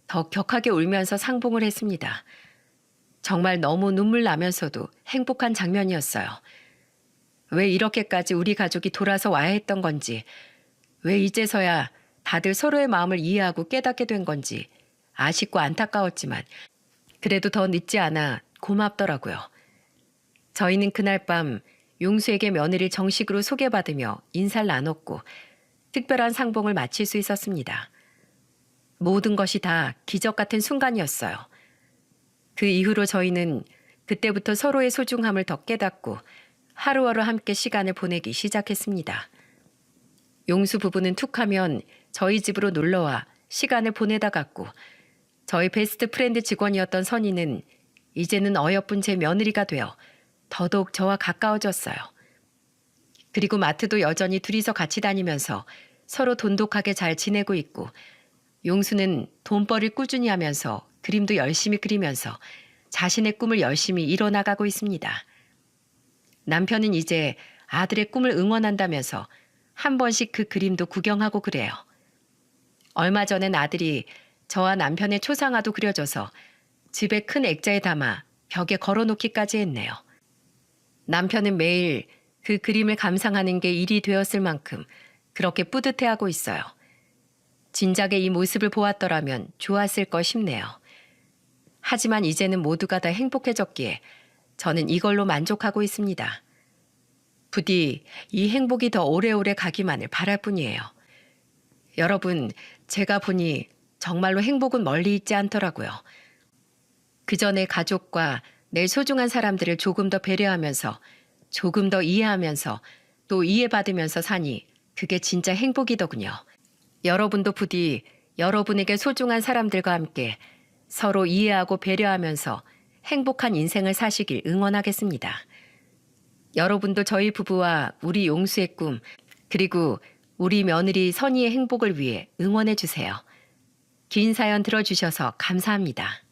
더 격하게 울면서 상봉을 했습니다. 정말 너무 눈물 나면서도 행복한 장면이었어요. 왜 이렇게까지 우리 가족이 돌아서 와야 했던 건지, 왜 이제서야 다들 서로의 마음을 이해하고 깨닫게 된 건지 아쉽고 안타까웠지만 그래도 더 늦지 않아 고맙더라고요. 저희는 그날 밤 용수에게 며느리를 정식으로 소개받으며 인사를 나눴고 특별한 상봉을 마칠 수 있었습니다. 모든 것이 다 기적 같은 순간이었어요. 그 이후로 저희는 그때부터 서로의 소중함을 더 깨닫고 하루하루 함께 시간을 보내기 시작했습니다. 용수 부부는 툭하면 저희 집으로 놀러와 시간을 보내다 갔고 저희 베스트 프렌드 직원이었던 선희는 이제는 어여쁜 제 며느리가 되어 더더욱 저와 가까워졌어요. 그리고 마트도 여전히 둘이서 같이 다니면서 서로 돈독하게 잘 지내고 있고 용수는 돈벌이를 꾸준히 하면서 그림도 열심히 그리면서 자신의 꿈을 열심히 이뤄나가고 있습니다. 남편은 이제 아들의 꿈을 응원한다면서 한 번씩 그 그림도 구경하고 그래요. 얼마 전엔 아들이 저와 남편의 초상화도 그려줘서 집에 큰 액자에 담아 벽에 걸어놓기까지 했네요. 남편은 매일 그 그림을 감상하는 게 일이 되었을 만큼 그렇게 뿌듯해하고 있어요. 진작에 이 모습을 보았더라면 좋았을 거 싶네요. 하지만 이제는 모두가 다 행복해졌기에 저는 이걸로 만족하고 있습니다. 부디 이 행복이 더 오래오래 가기만을 바랄 뿐이에요. 여러분, 제가 보니 정말로 행복은 멀리 있지 않더라고요. 그저 내 가족과 내 소중한 사람들을 조금 더 배려하면서 조금 더 이해하면서 또 이해받으면서 사니 그게 진짜 행복이더군요. 여러분도 부디 여러분에게 소중한 사람들과 함께 서로 이해하고 배려하면서 행복한 인생을 사시길 응원하겠습니다. 여러분도 저희 부부와 우리 용수의 꿈 그리고 우리 며느리 선희의 행복을 위해 응원해 주세요. 긴 사연 들어주셔서 감사합니다.